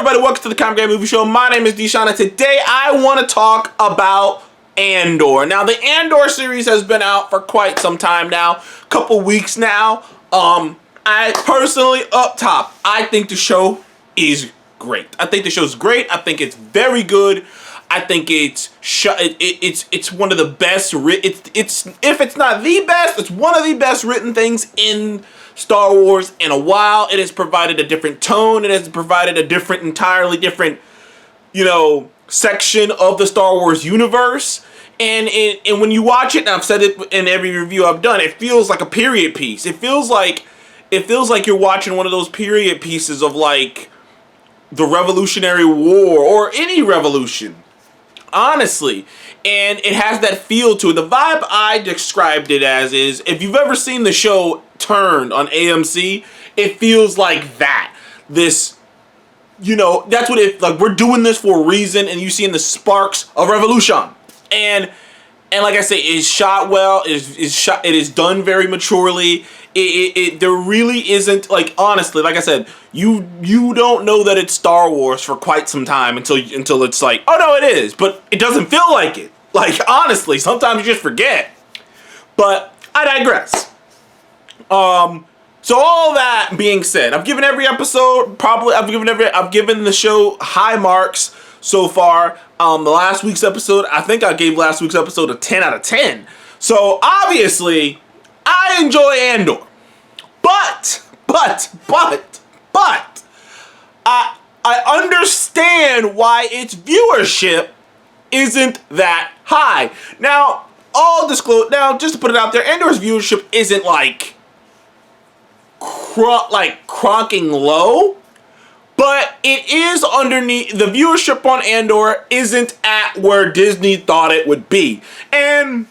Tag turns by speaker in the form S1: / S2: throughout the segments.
S1: everybody? Welcome to the Comic Game Movie Show. My name is Deshaun, and today I want to talk about Andor. Now, the Andor series has been out for quite some time now, a couple weeks now. I personally, up top, I think the show is great. I think the show's great. I think it's very good. I think it's one of the best. It's if it's not the best, it's one of the best written things in Star Wars in a while. It has provided a different tone. It has provided a entirely different, section of the Star Wars universe. And when you watch it, and I've said it in every review I've done, it feels like a period piece. It feels like you're watching one of those period pieces of like the Revolutionary War or any revolution. Honestly, and it has that feel to it. The vibe I described it as is, if you've ever seen the show Turned on AMC, it feels like that. This, that's what it, like, we're doing this for a reason, and you see in the sparks of revolution. And like I say, it's shot well, it is done very maturely. There really isn't, like, honestly, like I said, you don't know that it's Star Wars for quite some time until it's like, oh no, it is, but it doesn't feel like it. Like, honestly, sometimes you just forget. But I digress. So all that being said, I've given every episode I've given the show high marks so far. The last week's episode, I think I gave last week's episode a 10 out of 10. So obviously, I enjoy Andor. But I understand why its viewership isn't that high. Now, just to put it out there, Andor's viewership isn't like cronking low, but it is underneath. The viewership on Andor isn't at where Disney thought it would be. And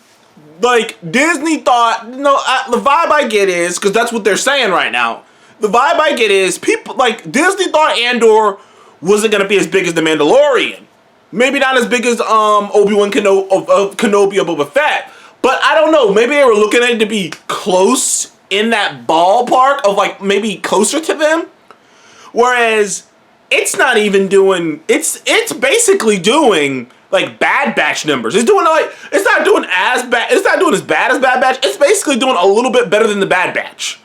S1: like, Disney thought, the vibe I get is, because that's what they're saying right now, the vibe I get is, people, like, Disney thought Andor wasn't going to be as big as The Mandalorian. Maybe not as big as Obi-Wan Kenobi or Boba Fett, but I don't know, maybe they were looking at it to be close in that ballpark of, like, maybe closer to them, whereas it's not even doing, it's basically doing like Bad Batch numbers. It's not doing as bad as Bad Batch. It's basically doing a little bit better than the Bad Batch,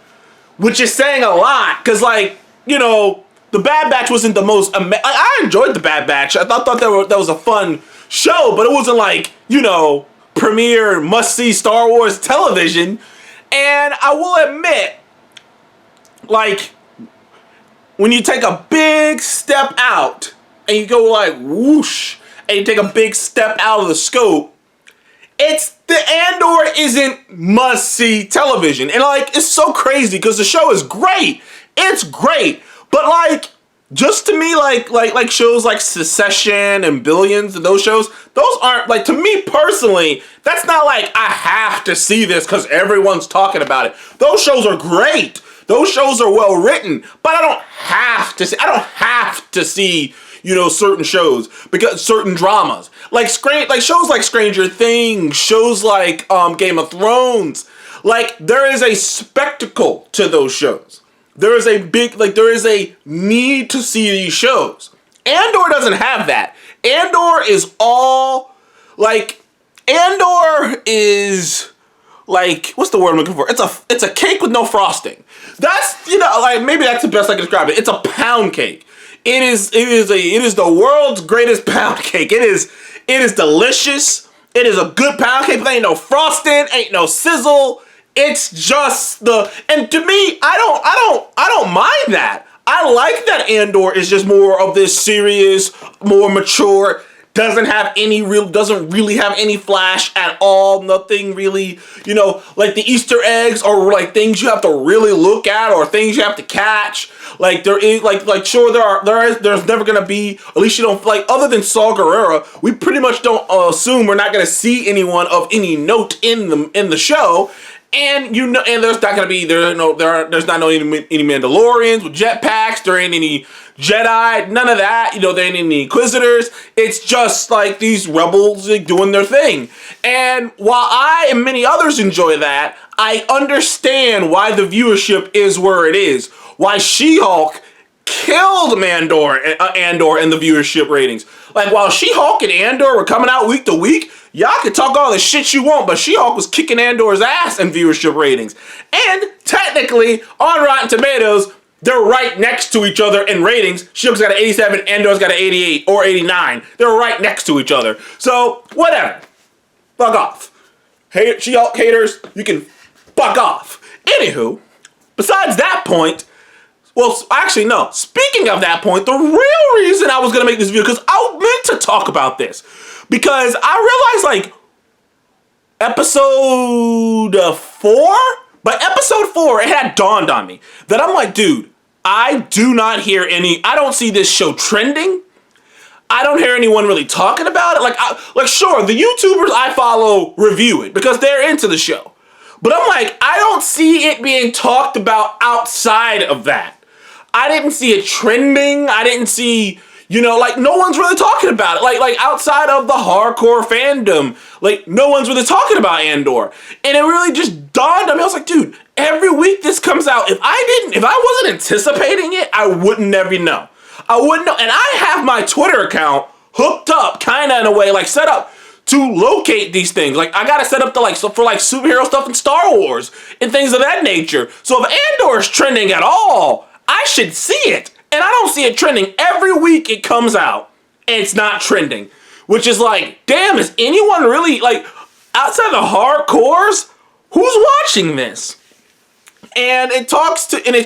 S1: which is saying a lot, because, like, the Bad Batch wasn't the most I enjoyed the Bad Batch. I thought that was a fun show, but it wasn't like, premiere must-see Star Wars television. And I will admit, like, when you take a big step out and you go like whoosh, and you take a big step out of the scope, the Andor isn't must-see television. And, like, it's so crazy because the show is great. It's great. But, like, just to me, like shows like Succession and Billions and those shows, those aren't, like, to me personally, that's not like I have to see this because everyone's talking about it. Those shows are great. Those shows are well written, but I don't have to see certain shows, because certain dramas, like shows like Stranger Things, shows like Game of Thrones, like, there is a spectacle to those shows. There is a need to see these shows. Andor doesn't have that. Andor is like, what's the word I'm looking for? It's a cake with no frosting. That's, maybe that's the best I can describe it. It's a pound cake. It is the world's greatest pound cake. It is delicious. It is a good pound cake, but there ain't no frosting, ain't no sizzle. It's just and to me, I don't mind that. I like that Andor is just more of this serious, more mature, doesn't really have any flash at all, nothing really, like the Easter eggs or like things you have to really look at or things you have to catch. Like, there is, like sure, there's never gonna be, at least you don't, like, other than Saw Gerrera, we pretty much don't assume we're not gonna see anyone of any note in the show. And and there's not gonna be there's not any Mandalorians with jetpacks. There ain't any Jedi, none of that. There ain't any Inquisitors. It's just like these rebels, like, doing their thing. And while I and many others enjoy that, I understand why the viewership is where it is. Why She-Hulk killed Andor in the viewership ratings. Like, while She-Hulk and Andor were coming out week to week, y'all can talk all the shit you want, but She-Hulk was kicking Andor's ass in viewership ratings. And technically, on Rotten Tomatoes, they're right next to each other in ratings. She-Hulk's got an 87, Andor's got an 88 or 89. They're right next to each other. So, whatever. Fuck off. She-Hulk haters, you can fuck off. Anywho, besides that point, well, actually, no. Speaking of that point, the real reason I was going to make this video, because I meant to talk about this, because I realized, like, episode 4? By episode 4, it had dawned on me that I'm like, dude, I don't see this show trending. I don't hear anyone really talking about it. Like, sure, the YouTubers I follow review it because they're into the show. But I'm like, I don't see it being talked about outside of that. I didn't see it trending. I didn't see, like, no one's really talking about it. Like outside of the hardcore fandom, like, no one's really talking about Andor. And it really just dawned on me. I was like, dude, every week this comes out. If I wasn't anticipating it, I wouldn't ever know. I wouldn't know. And I have my Twitter account hooked up, kind of in a way, like, set up to locate these things. Like, I gotta set up for superhero stuff in Star Wars and things of that nature. So if Andor is trending at all, I should see it. And I don't see it trending. Every week it comes out and it's not trending. Which is like, damn, is anyone really, like, outside the hardcores, who's watching this? And it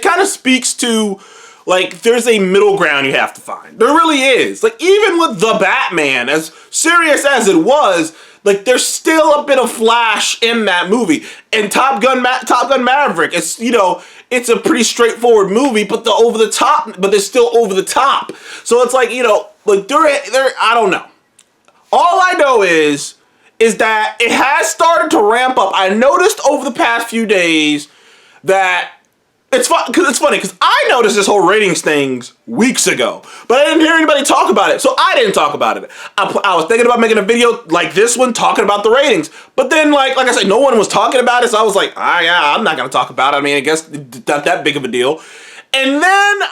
S1: kind of speaks to, like, there's a middle ground you have to find. There really is. Like, even with The Batman, as serious as it was, like, there's still a bit of flash in that movie. And Top Gun Maverick, it's a pretty straightforward movie, but they're still over the top. So it's like, like, I don't know. All I know is that it has started to ramp up. I noticed over the past few days that it's funny because I noticed this whole ratings things weeks ago, but I didn't hear anybody talk about it, so I didn't talk about it. I was thinking about making a video like this one talking about the ratings, but then like I said, no one was talking about it, so I was like, I'm not gonna talk about it. I mean, I guess not that big of a deal. And then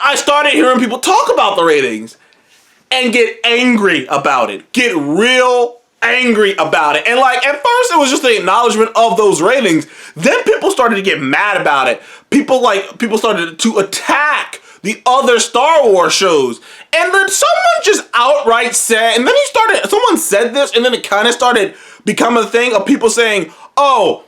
S1: I started hearing people talk about the ratings and get angry about it, get real angry about it. And like, at first it was just the acknowledgement of those ratings. Then people started to get mad about it. People started to attack the other Star Wars shows. And then someone just outright said, and then someone said this, and then it kind of started becoming a thing of people saying, oh,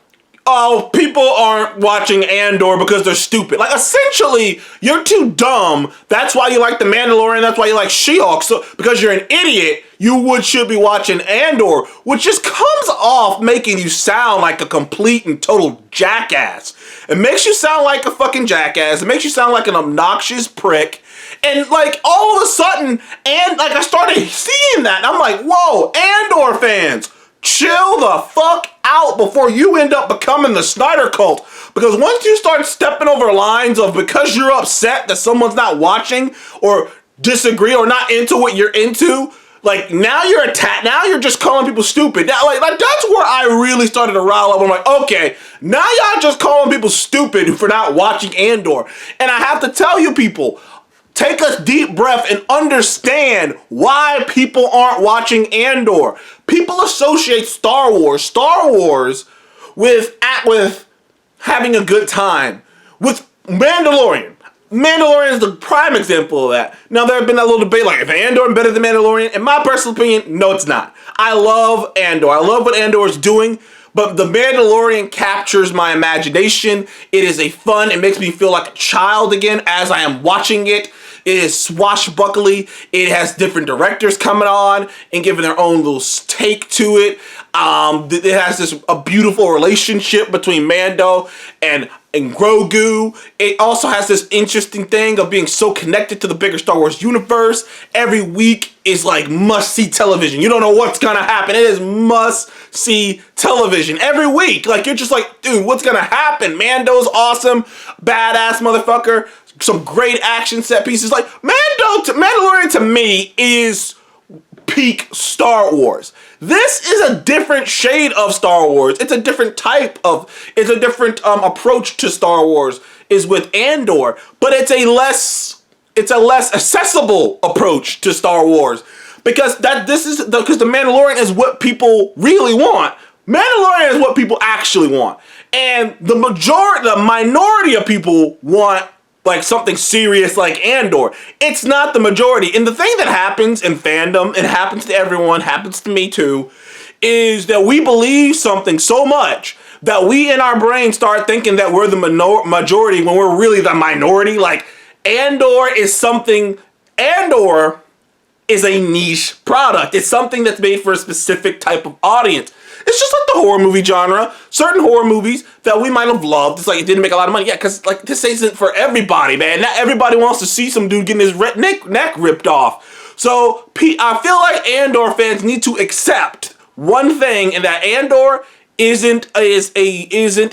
S1: people aren't watching Andor because they're stupid. Like, essentially, you're too dumb. That's why you like The Mandalorian. That's why you like She-Hulk. So, because you're an idiot, you should be watching Andor, which just comes off making you sound like a complete and total jackass. It makes you sound like a fucking jackass. It makes you sound like an obnoxious prick. And like, all of a sudden, and like, I started seeing that, and I'm like, whoa, Andor fans, chill the fuck out before you end up becoming the Snyder cult. Because once you start stepping over lines of because you're upset that someone's not watching or disagree or not into what you're into, like, now you're attacked. Now you're just calling people stupid. Now, like that's where I really started to rile up. I'm like, okay, now y'all just calling people stupid for not watching Andor. And I have to tell you people, take a deep breath and understand why people aren't watching Andor. People associate Star Wars with having a good time. With Mandalorian. Mandalorian is the prime example of that. Now, there have been a little debate, like, if Andor is better than Mandalorian? In my personal opinion, no, it's not. I love Andor. I love what Andor is doing, but The Mandalorian captures my imagination. It is it makes me feel like a child again as I am watching it. It is swashbuckly. It has different directors coming on and giving their own little take to it. It has a beautiful relationship between Mando and Grogu. It also has this interesting thing of being so connected to the bigger Star Wars universe. Every week is like must-see television. You don't know what's gonna happen. It is must-see television every week. Like, you're just like, dude, what's gonna happen? Mando's awesome, badass motherfucker. Some great action set pieces. Like, Mandalorian to me is peak Star Wars. This is a different shade of Star Wars. It's a different approach to Star Wars is with Andor, but it's a less it's a less accessible approach to Star Wars because because the Mandalorian is what people really want. Mandalorian is what people actually want, and the minority of people want like something serious like Andor. It's not the majority. And the thing that happens in fandom, it happens to everyone, happens to me too, is that we believe something so much that we in our brain start thinking that we're the majority when we're really the minority. Like Andor is a niche product. It's something that's made for a specific type of audience. It's just like the horror movie genre. Certain horror movies that we might have loved, it's like it didn't make a lot of money. Yeah, because like this isn't for everybody, man. Not everybody wants to see some dude getting his neck ripped off. So I feel like Andor fans need to accept one thing, and that Andor isn't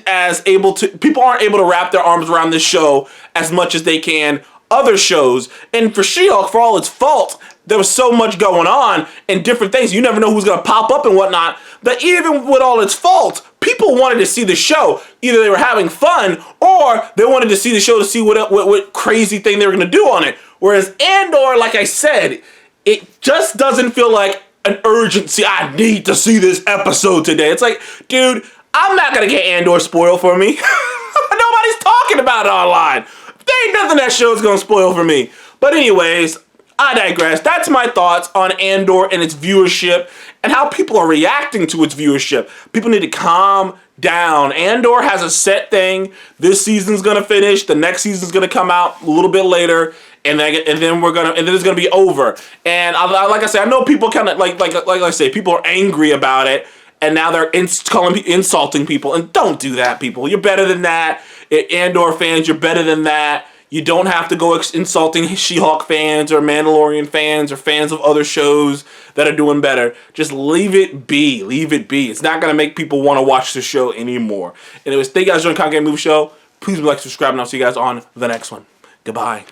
S1: as able to. People aren't able to wrap their arms around this show as much as they can other shows. And for She-Hulk, for all its faults, there was so much going on and different things. You never know who's going to pop up and whatnot. That even with all its faults, people wanted to see the show. Either they were having fun or they wanted to see the show to see what crazy thing they were going to do on it. Whereas Andor, like I said, it just doesn't feel like an urgency. I need to see this episode today. It's like, dude, I'm not going to get Andor spoiled for me. Nobody's talking about it online. There ain't nothing that show's going to spoil for me. But anyways, I digress. That's my thoughts on Andor and its viewership and how people are reacting to its viewership. People need to calm down. Andor has a set thing. This season's gonna finish. The next season's gonna come out a little bit later, and then it's gonna be over. And like I said, I know people kind of like I say, people are angry about it, and now they're insulting people. And don't do that, people. You're better than that. Andor fans, you're better than that. You don't have to go insulting She-Hulk fans or Mandalorian fans or fans of other shows that are doing better. Just leave it be. Leave it be. It's not going to make people want to watch the show anymore. Anyways, thank you guys for joining the Content Movie Show. Please like, subscribe, and I'll see you guys on the next one. Goodbye.